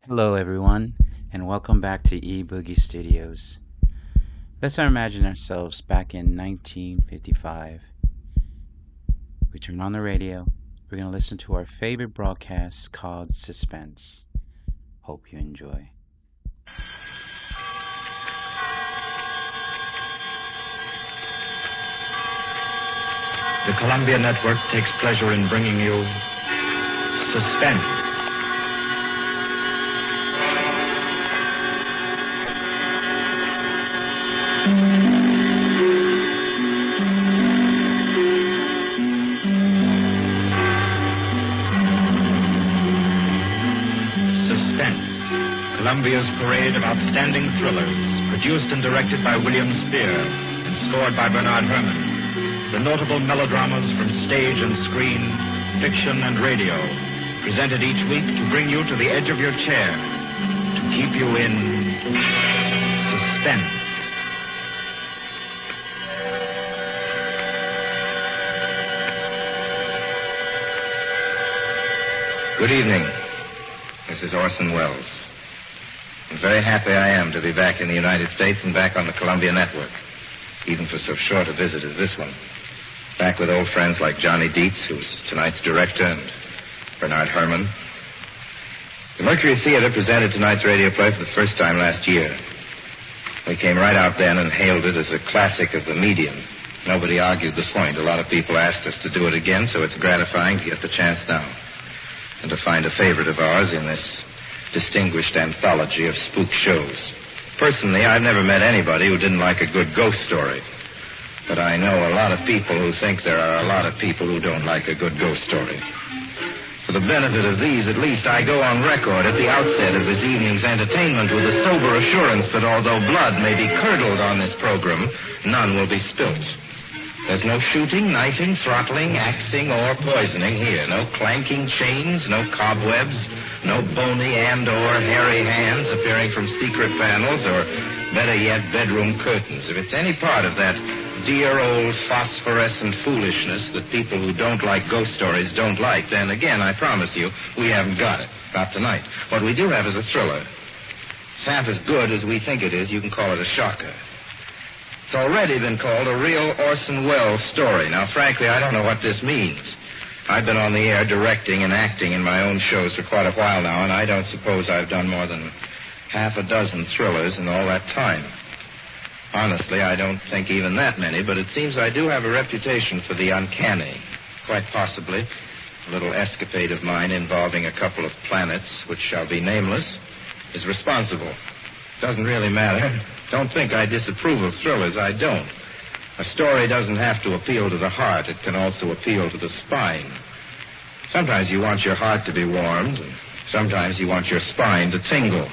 Hello, everyone, and welcome back to eBoogie Studios. Let's imagine ourselves back in 1955. We turn on the radio. We're going to listen to our favorite broadcast called Suspense. Hope you enjoy. The Columbia Network takes pleasure in bringing you Suspense. Columbia's parade of outstanding thrillers, produced and directed by William Spear and scored by Bernard Herrmann. The notable melodramas from stage and screen, fiction and radio, presented each week to bring you to the edge of your chair, to keep you in suspense. Good evening. This is Orson Welles. I'm very happy I am to be back in the United States and back on the Columbia Network, even for so short a visit as this one. Back with old friends like Johnny Dietz, who's tonight's director, and Bernard Herrmann. The Mercury Theater presented tonight's radio play for the first time last year. We came right out then and hailed it as a classic of the medium. Nobody argued the point. A lot of people asked us to do it again, so it's gratifying to get the chance now and to find a favorite of ours in this distinguished anthology of spook shows. Personally, I've never met anybody who didn't like a good ghost story. But I know a lot of people who think there are a lot of people who don't like a good ghost story. For the benefit of these, at least, I go on record at the outset of this evening's entertainment with a sober assurance that although blood may be curdled on this program, none will be spilt. There's no shooting, knifing, throttling, axing, or poisoning here. No clanking chains, no cobwebs, no bony and/or hairy hands appearing from secret panels, or, better yet, bedroom curtains. If it's any part of that dear old phosphorescent foolishness that people who don't like ghost stories don't like, then again, I promise you, we haven't got it. Not tonight. What we do have is a thriller. It's half as good as we think it is. You can call it a shocker. It's already been called a real Orson Welles story. Now, frankly, I don't know what this means. I've been on the air directing and acting in my own shows for quite a while now, and I don't suppose I've done more than half a dozen thrillers in all that time. Honestly, I don't think even that many, but it seems I do have a reputation for the uncanny. Quite possibly, a little escapade of mine involving a couple of planets, which shall be nameless, is responsible. Doesn't really matter. Don't think I disapprove of thrillers. I don't. A story doesn't have to appeal to the heart. It can also appeal to the spine. Sometimes you want your heart to be warmed, and sometimes you want your spine to tingle.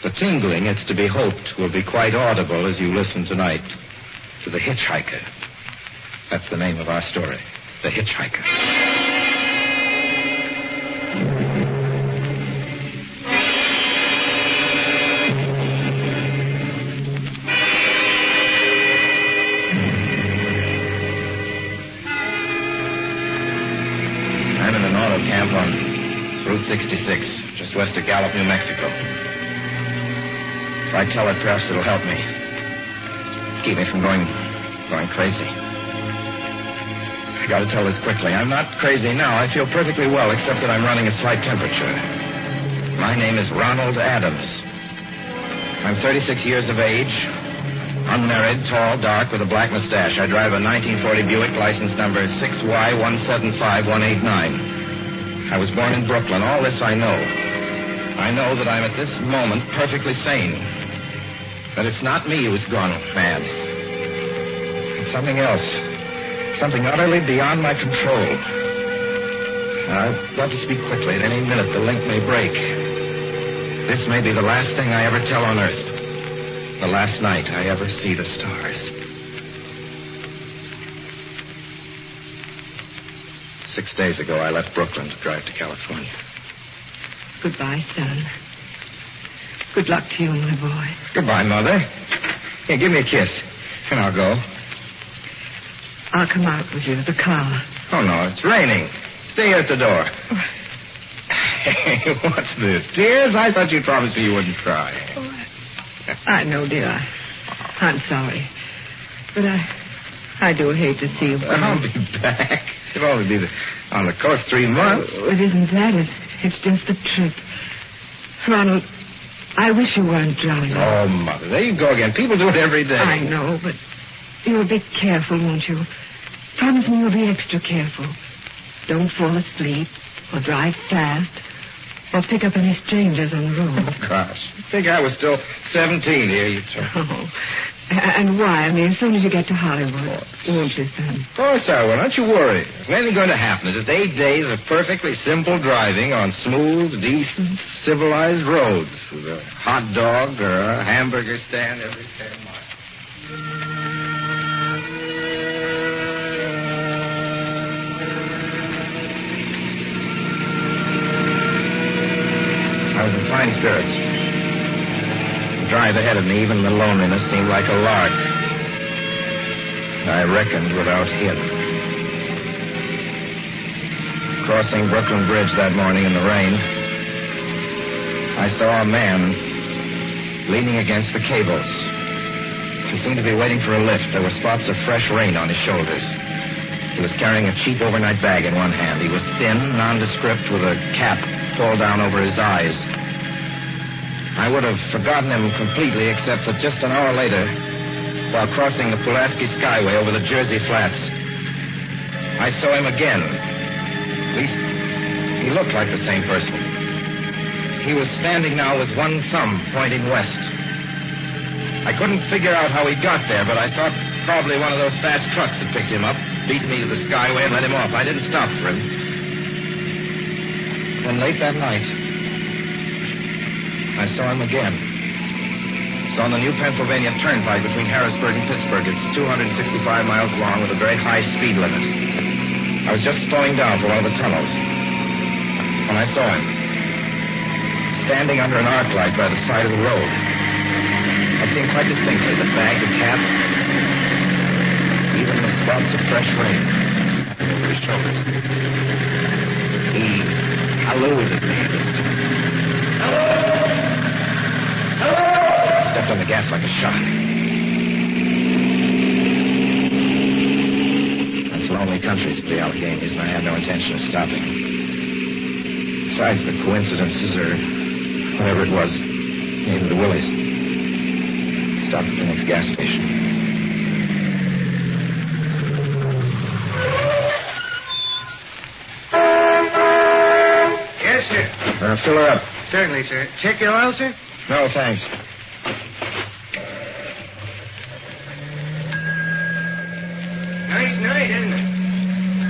The tingling, it's to be hoped, will be quite audible as you listen tonight to The Hitchhiker. That's the name of our story, The Hitchhiker. Camp on Route 66, just west of Gallup, New Mexico. If I tell it, perhaps it'll help me. Keep me from going crazy. I gotta tell this quickly. I'm not crazy now. I feel perfectly well, except that I'm running a slight temperature. My name is Ronald Adams. I'm 36 years of age, unmarried, tall, dark, with a black mustache. I drive a 1940 Buick, license number 6Y175189. I was born in Brooklyn. All this I know. I know that I'm at this moment perfectly sane. That it's not me who's gone mad. It's something else. Something utterly beyond my control. I'd love to speak quickly. At any minute, the link may break. This may be the last thing I ever tell on Earth. The last night I ever see the stars. 6 days ago, I left Brooklyn to drive to California. Goodbye, son. Good luck to you, my boy. Goodbye, Mother. Here, give me a kiss, and I'll go. I'll come out with you to the car. Oh, no, it's raining. Stay here at the door. Hey, what's this? Tears? I thought you promised me you wouldn't cry. Oh, I know, dear. I'm sorry. But I do hate to see you go. I'll be back. It'll only be on the coast 3 months. Oh, it isn't that. It's just the trip. Ronald, I wish you weren't driving. Oh, Mother, there you go again. People do it every day. I know, but you'll be careful, won't you? Promise me you'll be extra careful. Don't fall asleep or drive fast or pick up any strangers on the road. Oh, gosh. I think I was still 17 here, you two. Oh. And why? I mean, as soon as you get to Hollywood, won't you, son? Of course I will. Don't you worry. There's nothing going to happen. It's just 8 days of perfectly simple driving on smooth, decent, civilized roads with a hot dog or a hamburger stand every 10 miles. I was in fine spirits. The drive ahead of me, even the loneliness, seemed like a lark. I reckoned without him. Crossing Brooklyn Bridge that morning in the rain, I saw a man leaning against the cables. He seemed to be waiting for a lift. There were spots of fresh rain on his shoulders. He was carrying a cheap overnight bag in one hand. He was thin, nondescript, with a cap pulled down over his eyes. I would have forgotten him completely, except that just an hour later, while crossing the Pulaski Skyway over the Jersey Flats, I saw him again. At least, he looked like the same person. He was standing now with one thumb pointing west. I couldn't figure out how he got there, but I thought probably one of those fast trucks had picked him up, beat me to the Skyway, and let him off. I didn't stop for him. Then late that night, I saw him again. It's on the new Pennsylvania Turnpike between Harrisburg and Pittsburgh. It's 265 miles long with a very high speed limit. I was just slowing down for one of the tunnels when I saw him standing under an arc light by the side of the road. I seen quite distinctly the bag, the cap, even the spots of fresh rain over his shoulders. He hallooed at me this time. Hello! Stepped on the gas like a shot. That's lonely country to the Alleghenies, and I had no intention of stopping. Besides the coincidences, or whatever it was, maybe the Willies. Stopped at the next gas station. Yes, sir. Fill her up. Certainly, sir. Check your oil, sir? No, thanks. Nice night, isn't it?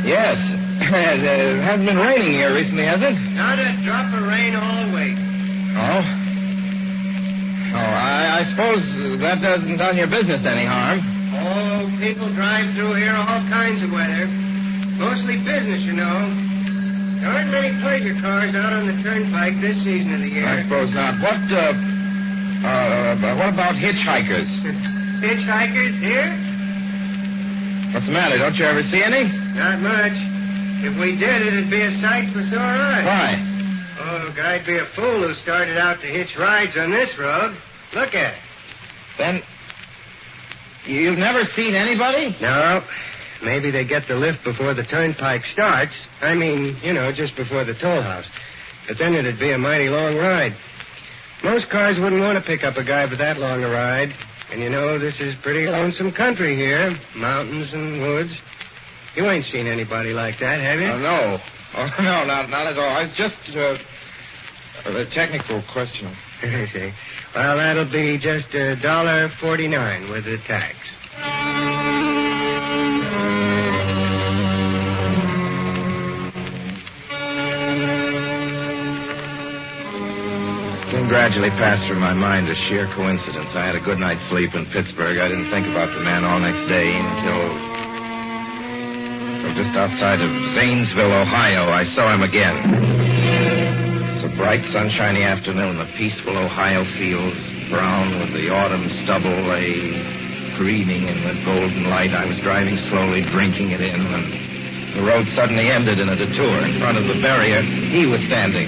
Yes. It hasn't been raining here recently, has it? Not a drop of rain all week. Oh? Oh, I suppose that doesn't done your business any harm. Oh, people drive through here all kinds of weather. Mostly business, you know. There aren't many pleasure cars out on the turnpike this season of the year. I suppose not. What about hitchhikers? Hitchhikers here? What's the matter? Don't you ever see any? Not much. If we did, it'd be a sight for sore eyes. Why? Oh, guy'd be a fool who started out to hitch rides on this road. Look at it. Then, you've never seen anybody? No. Maybe they get the lift before the turnpike starts. I mean, you know, just before the toll house. But then it'd be a mighty long ride. Most cars wouldn't want to pick up a guy for that long a ride. And you know, this is pretty lonesome country here. Mountains and woods. You ain't seen anybody like that, have you? No. Oh, no, not at all. It's just a technical question. I see. Well, that'll be just $1.49 with the tax. It gradually passed through my mind a sheer coincidence. I had a good night's sleep in Pittsburgh. I didn't think about the man all next day until just outside of Zanesville, Ohio, I saw him again. It's a bright, sunshiny afternoon. The peaceful Ohio fields, brown with the autumn stubble, lay greening in the golden light. I was driving slowly, drinking it in, when the road suddenly ended in a detour. In front of the barrier, he was standing.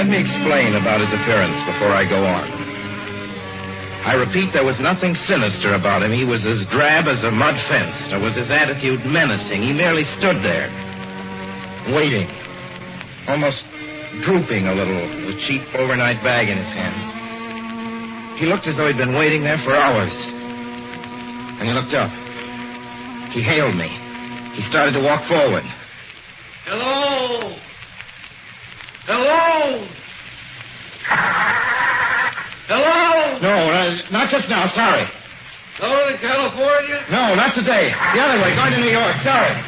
Let me explain about his appearance before I go on. I repeat, there was nothing sinister about him. He was as drab as a mud fence, nor was his attitude menacing. He merely stood there, waiting, almost drooping a little, with a cheap overnight bag in his hand. He looked as though he'd been waiting there for hours. And he looked up. He hailed me. He started to walk forward. Hello? Hello? Hello? No, not just now. Sorry. Northern California? No, not today. The other way, going to New York. Sorry.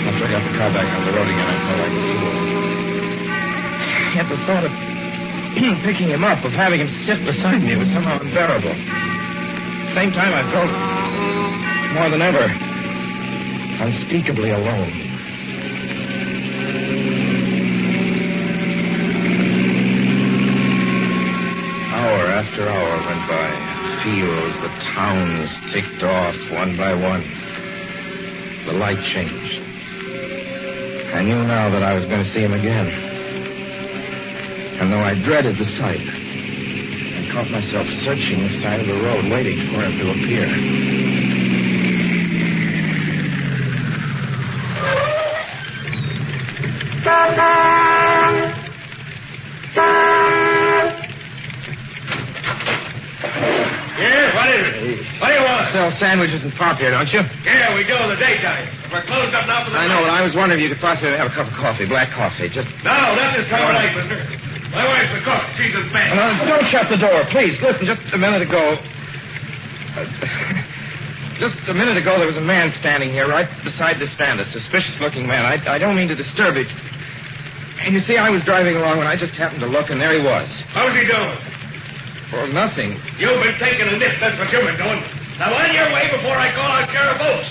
After I got the car back on the road again, I felt like a fool. Yet the thought of picking him up, of having him sit beside me, was somehow unbearable. At the same time, I felt more than ever unspeakably alone. Hour after hour went by. Fields, the towns ticked off one by one. The light changed. I knew now that I was going to see him again. And though I dreaded the sight, I caught myself searching the side of the road, waiting for him to appear. Yeah, what is it? What do you want? Sell sandwiches and pop here, don't you? Yeah, we do in the daytime. We're closed up now for the I know, night. but I was wondering if you could possibly have a cup of coffee, black coffee, just... No, nothing's coming late, mister. My wife's a cook. She's in bed. Don't shut the door, please. Listen, just a minute ago... just a minute ago, there was a man standing here right beside the stand, a suspicious-looking man. I don't mean to disturb it. And you see, I was driving along when I just happened to look, and there he was. How's he doing? Well, nothing. You've been taking a nip. That's what you've been doing. Now, on your way before I call out Sheriff Oates.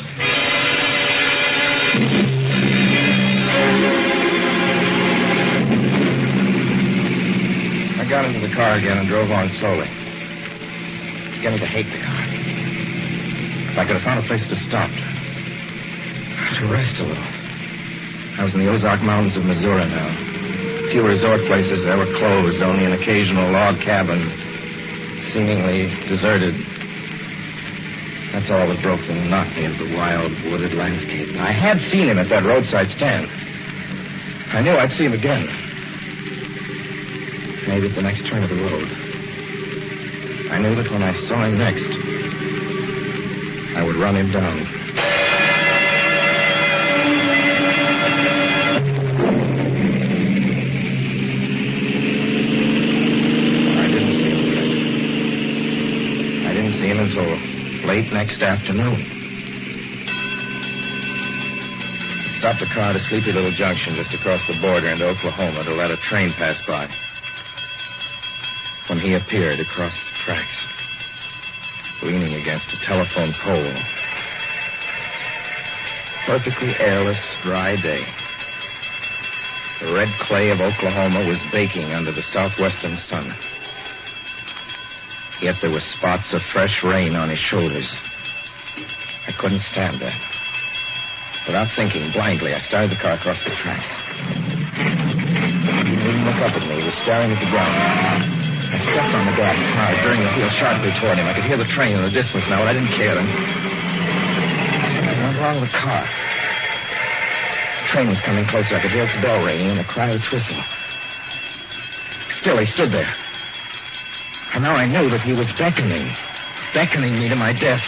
I got into the car again and drove on slowly. It's beginning to hate the car. If I could have found a place to stop, to rest a little. I was in the Ozark Mountains of Missouri now. Few resort places there were closed, only an occasional log cabin, seemingly deserted. That's all that broke the monotony of the wild, wooded landscape. I had seen him at that roadside stand. I knew I'd see him again. Maybe at the next turn of the road. I knew that when I saw him next, I would run him down. I didn't see him until late next afternoon. I stopped the car at a sleepy little junction just across the border into Oklahoma to let a train pass by. When he appeared across the tracks, leaning against a telephone pole. Perfectly airless, dry day. The red clay of Oklahoma was baking under the southwestern sun. Yet there were spots of fresh rain on his shoulders. I couldn't stand that. Without thinking, blindly, I started the car across the tracks. He didn't look up at me. He was staring at the ground. I stepped on the gas hard, turning the wheel sharply toward him. I could hear the train in the distance now, but I didn't care then. Something went wrong with the car. The train was coming closer. I could hear its bell ringing and the cry of its whistle. Still, he stood there. And now I knew that he was beckoning me to my death.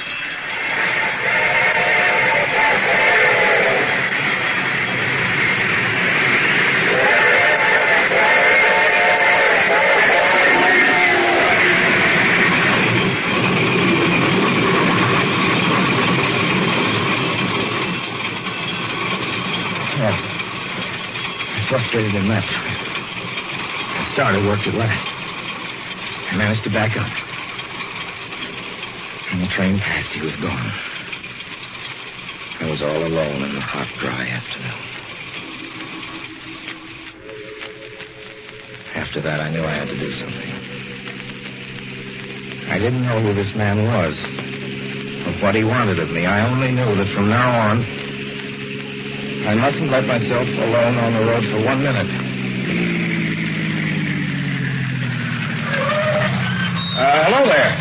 Frustrated in that time. The starter worked at last. I managed to back up. When the train passed, he was gone. I was all alone in the hot, dry afternoon. After that, I knew I had to do something. I didn't know who this man was, or what he wanted of me. I only knew that from now on, I mustn't let myself alone on the road for 1 minute. Hello there.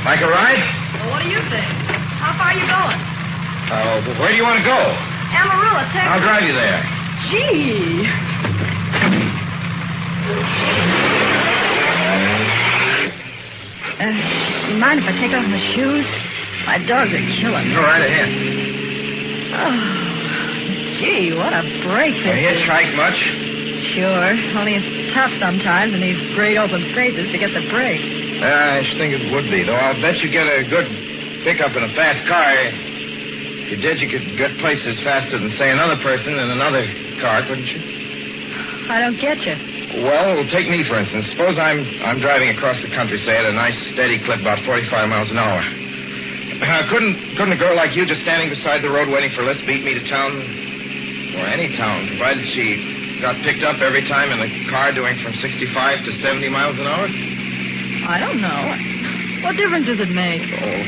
Like a ride? Well, what do you think? How far are you going? Where do you want to go? Amarillo, Texas. I'll drive you there. Gee. You mind if I take off my shoes? My dogs are killing me. Go right ahead. Oh, gee, what a break this You hitchhike much? Sure, only it's tough sometimes in these great open spaces to get the break. I should think it would be, though I'll bet you get a good pickup in a fast car. If you did, you could get places faster than, say, another person in another car, couldn't you? I don't get you. Well, take me, for instance. Suppose I'm driving across the country, say, at a nice, steady clip, about 45 miles an hour. Couldn't a girl like you just standing beside the road waiting for lifts beat me to town? Or any town, provided she got picked up every time in a car doing from 65 to 70 miles an hour? I don't know. What difference does it make? Oh,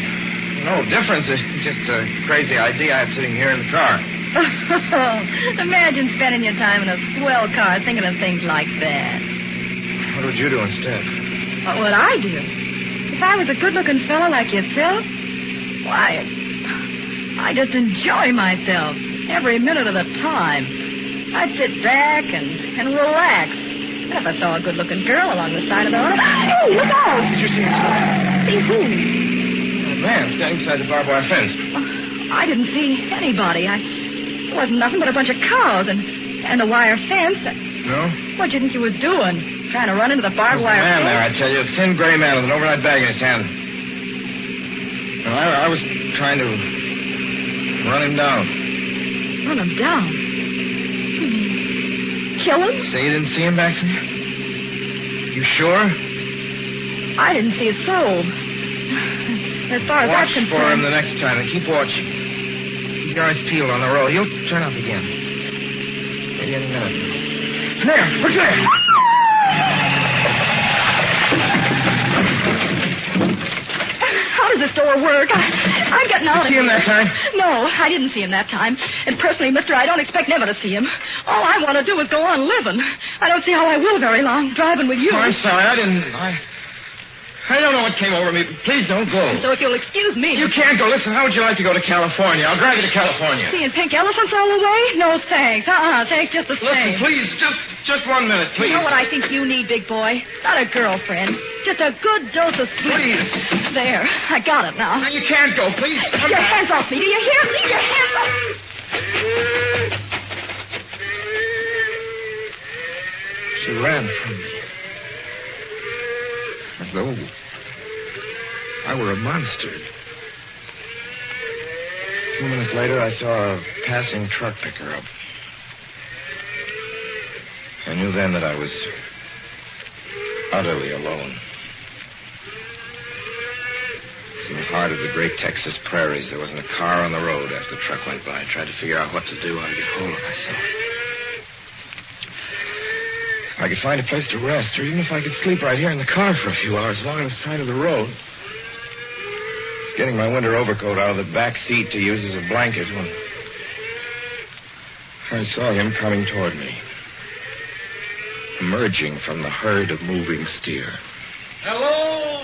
no difference. It's just a crazy idea I had sitting here in the car. Imagine spending your time in a swell car thinking of things like that. What would you do instead? What would I do? If I was a good-looking fellow like yourself, why, I just enjoy myself every minute of the time. I'd sit back and relax. And if I saw a good-looking girl along the side of the road, hey, look out! Did you see him? See who? A man standing beside the barbed wire fence. I didn't see anybody. It wasn't nothing but a bunch of cows and a wire fence. No? What do you think he was doing? Trying to run into the barbed wire There's a man fence? there, I tell you. A thin gray man with an overnight bag in his hand. Well, I was trying to run him down. Run him down? You mean kill him? Say you didn't see him back there? You sure? I didn't see a soul. As far as Watch that's for him concerned. the next time and keep watching. Keep your eyes peeled on the road. He'll turn up again. Maybe any minute. There! Look there! How does this door work? I'm getting out of Did you see him here. that time? No, I didn't see him that time. And personally, mister, I don't expect never to see him. All I want to do is go on living. I don't see how I will very long, driving with you. Oh, I'm sorry. I don't know what came over me. Please don't go. So if you'll excuse me... You can't go. Listen, how would you like to go to California? I'll drive you to California. Seeing pink elephants all the way? No, thanks. Thanks just the same. Listen, please, just 1 minute, please. You know what I think you need, big boy? Not a girlfriend. Just a good dose of sweet. Please. There. I got it now. No, you can't go. Please. Keep your hands off me. Do you hear? Leave your hands off me. She ran from me. As though I were a monster. 2 minutes later, I saw a passing truck pick her up. I knew then that I was utterly alone. It was in the heart of the great Texas prairies. There wasn't a car on the road after the truck went by. I tried to figure out what to do, how to get hold of myself. If I could find a place to rest, or even if I could sleep right here in the car for a few hours along the side of the road. I was getting my winter overcoat out of the back seat to use as a blanket when I saw him coming toward me, emerging from the herd of moving steer. Hello?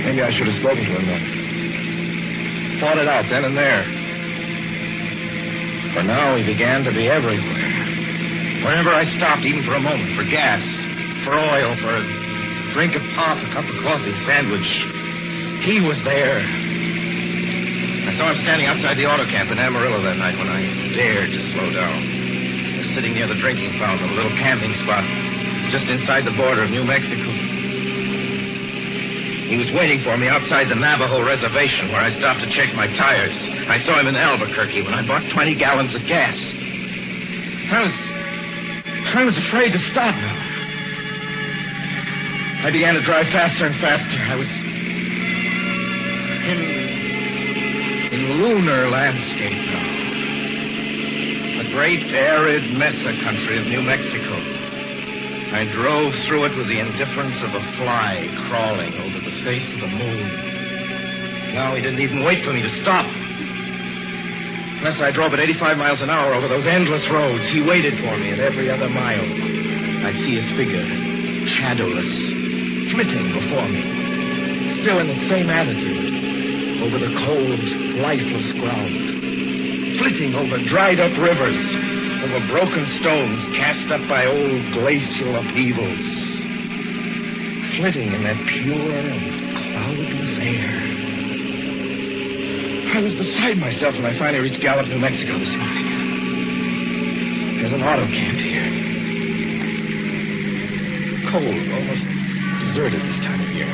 Maybe I should have spoken to him then. Thought it out then and there. For now, he began to be everywhere. Whenever I stopped, even for a moment, for gas, for oil, for a drink of pop, a cup of coffee, sandwich, he was there. I saw him standing outside the auto camp in Amarillo that night when I dared to slow down. He was sitting near the drinking fountain, a little camping spot just inside the border of New Mexico. He was waiting for me outside the Navajo reservation where I stopped to check my tires. I saw him in Albuquerque when I bought 20 gallons of gas. I was afraid to stop now. I began to drive faster and faster. I was in lunar landscape now. the great arid mesa country of New Mexico. I drove through it with the indifference of a fly crawling over the face of the moon. Now he didn't even wait for me to stop. Unless I drove at 85 miles an hour over those endless roads, he waited for me at every other mile. I'd see his figure, shadowless, flitting before me, still in the same attitude, over the cold, lifeless ground, flitting over dried-up rivers, over broken stones cast up by old glacial upheavals, flitting in that pure and cloudless air. I was beside myself when I finally reached Gallup, New Mexico this morning. There's an auto camp here. Cold, almost deserted this time of year.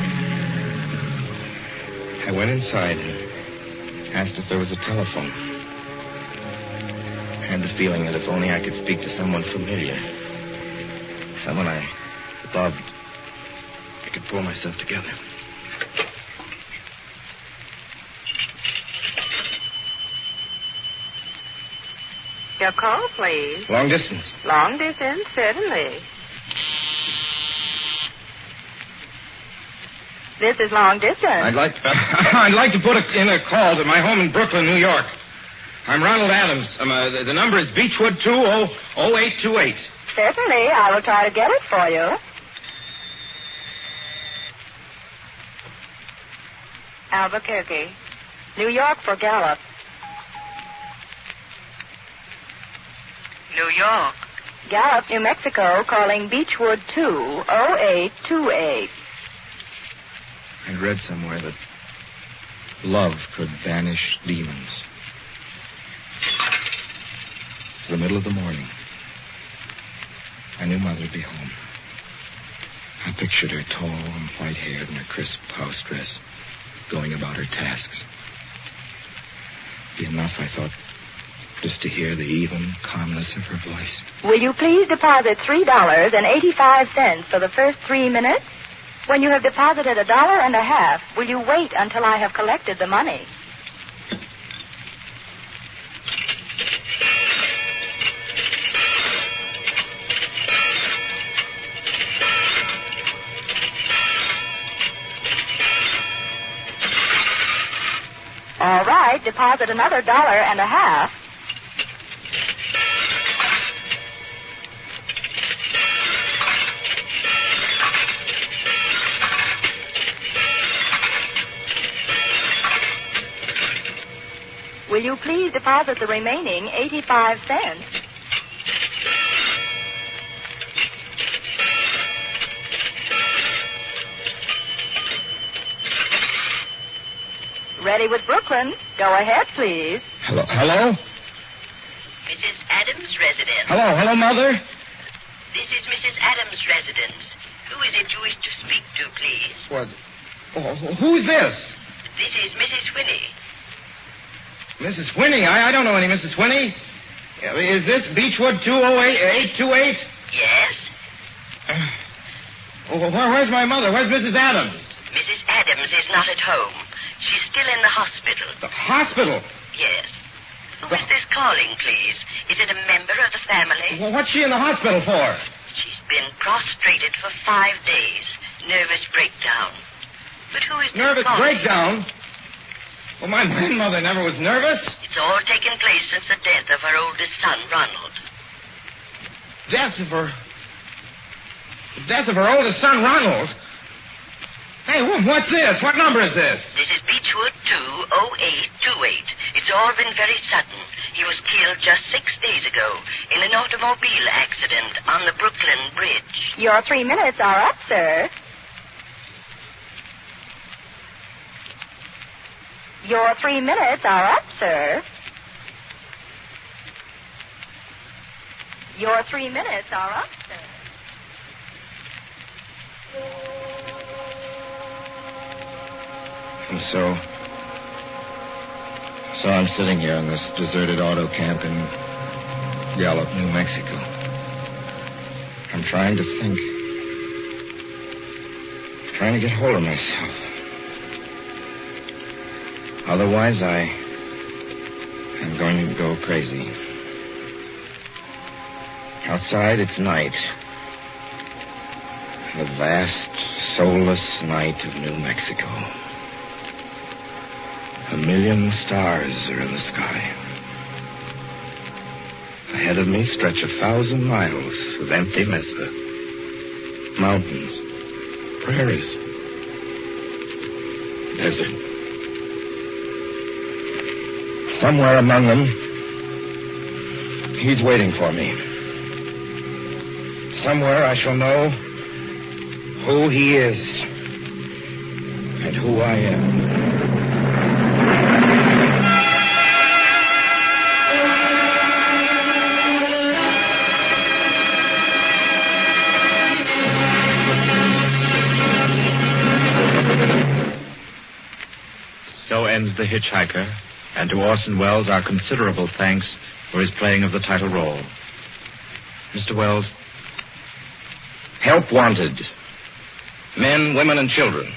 I went inside and asked if there was a telephone. I had the feeling that if only I could speak to someone familiar, someone I loved, I could pull myself together. Your call, please. Long distance. Long distance, certainly. This is long distance. I'd like to put in a call to my home in Brooklyn, New York. I'm Ronald Adams. The number is Beechwood 20828. Certainly, I will try to get it for you. Albuquerque, New York for Gallup. New York. Gallup, New Mexico, calling Beechwood 20828. I'd read somewhere that love could banish demons. It's the middle of the morning. I knew Mother'd be home. I pictured her tall and white-haired in her crisp house dress, going about her tasks. It'd be enough, I thought, just to hear the even calmness of her voice. Will you please deposit $3.85 for the first 3 minutes? When you have deposited $1.50, will you wait until I have collected the money? All right, deposit another $1.50. Will you please deposit the remaining 85 cents? Ready with Brooklyn. Go ahead, please. Hello? Mrs. Adams' residence. Hello, Mother? This is Mrs. Adams' residence. Who is it you wish to speak to, please? What? Who's this? This is Mrs. Whinney. Mrs. Whinney? I don't know any Mrs. Whinney. Is this Beechwood 20828? Yes? Where's my mother? Where's Mrs. Adams? Mrs. Adams is not at home. She's still in the hospital. The hospital? Yes. Who is this calling, please? Is it a member of the family? Well, what's she in the hospital for? She's been prostrated for 5 days. Nervous breakdown. But who is this Nervous calling? breakdown? Well, my grandmother never was nervous. It's all taken place since the death of her oldest son, Ronald. Death of her oldest son, Ronald? Hey, what's this? What number is this? This is Beechwood 20828. It's all been very sudden. He was killed just 6 days ago in an automobile accident on the Brooklyn Bridge. Your 3 minutes are up, sir. Your 3 minutes are up, sir. Your 3 minutes are up, sir. And so I'm sitting here in this deserted auto camp in Gallup, New Mexico. I'm trying to think. Trying to get hold of myself. Otherwise, I'm going to go crazy. Outside, it's night. The vast, soulless night of New Mexico. 1,000,000 stars are in the sky. Ahead of me stretch 1,000 miles of empty mesa. Mountains, prairies, desert. Somewhere among them, he's waiting for me. Somewhere I shall know who he is and who I am. So ends The Hitchhiker, and to Orson Welles our considerable thanks for his playing of the title role. Mr. Welles? Help wanted. Men, women, and children.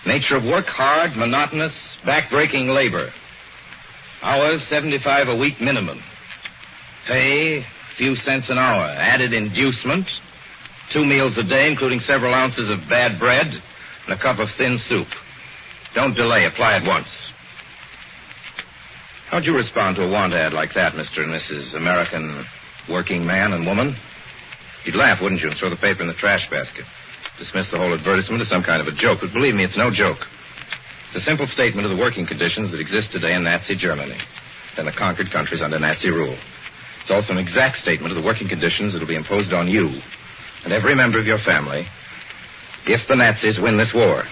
Nature of work, hard, monotonous, back-breaking labor. Hours, 75 a week minimum. Pay, a few cents an hour. Added inducement, 2 meals a day, including several ounces of bad bread and a cup of thin soup. Don't delay. Apply at once. How'd you respond to a want ad like that, Mr. and Mrs. American working man and woman? You'd laugh, wouldn't you, and throw the paper in the trash basket. Dismiss the whole advertisement as some kind of a joke. But believe me, it's no joke. It's a simple statement of the working conditions that exist today in Nazi Germany and the conquered countries under Nazi rule. It's also an exact statement of the working conditions that will be imposed on you and every member of your family if the Nazis win this war.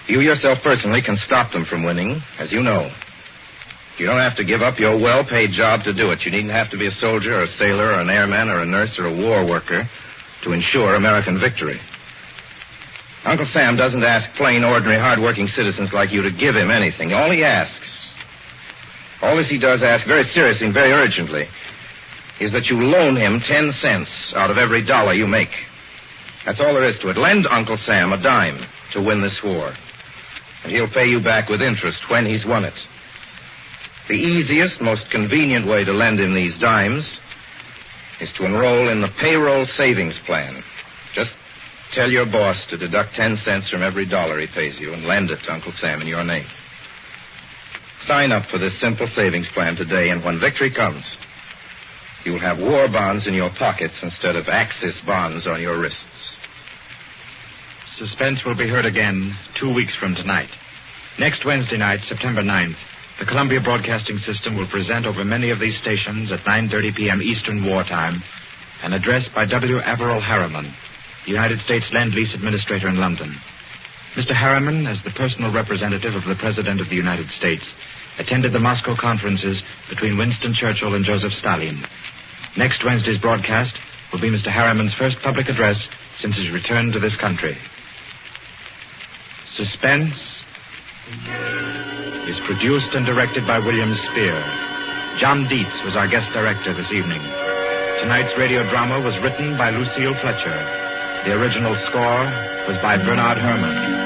You yourself personally can stop them from winning, as you know. You don't have to give up your well-paid job to do it. You needn't have to be a soldier or a sailor or an airman or a nurse or a war worker to ensure American victory. Uncle Sam doesn't ask plain, ordinary, hard-working citizens like you to give him anything. All he does ask very seriously and very urgently is that you loan him 10 cents out of every dollar you make. That's all there is to it. Lend Uncle Sam a dime to win this war, and he'll pay you back with interest when he's won it. The easiest, most convenient way to lend him these dimes is to enroll in the payroll savings plan. Just tell your boss to deduct 10 cents from every dollar he pays you and lend it to Uncle Sam in your name. Sign up for this simple savings plan today, and when victory comes, you'll have war bonds in your pockets instead of Axis bonds on your wrists. Suspense will be heard again 2 weeks from tonight. Next Wednesday night, September 9th, the Columbia Broadcasting System will present over many of these stations at 9:30 p.m. Eastern Wartime an address by W. Averell Harriman, the United States Lend-Lease Administrator in London. Mr. Harriman, as the personal representative of the President of the United States, attended the Moscow conferences between Winston Churchill and Joseph Stalin. Next Wednesday's broadcast will be Mr. Harriman's first public address since his return to this country. Suspense is produced and directed by William Spear. John Dietz was our guest director this evening. Tonight's radio drama was written by Lucille Fletcher. The original score was by Bernard Herrmann.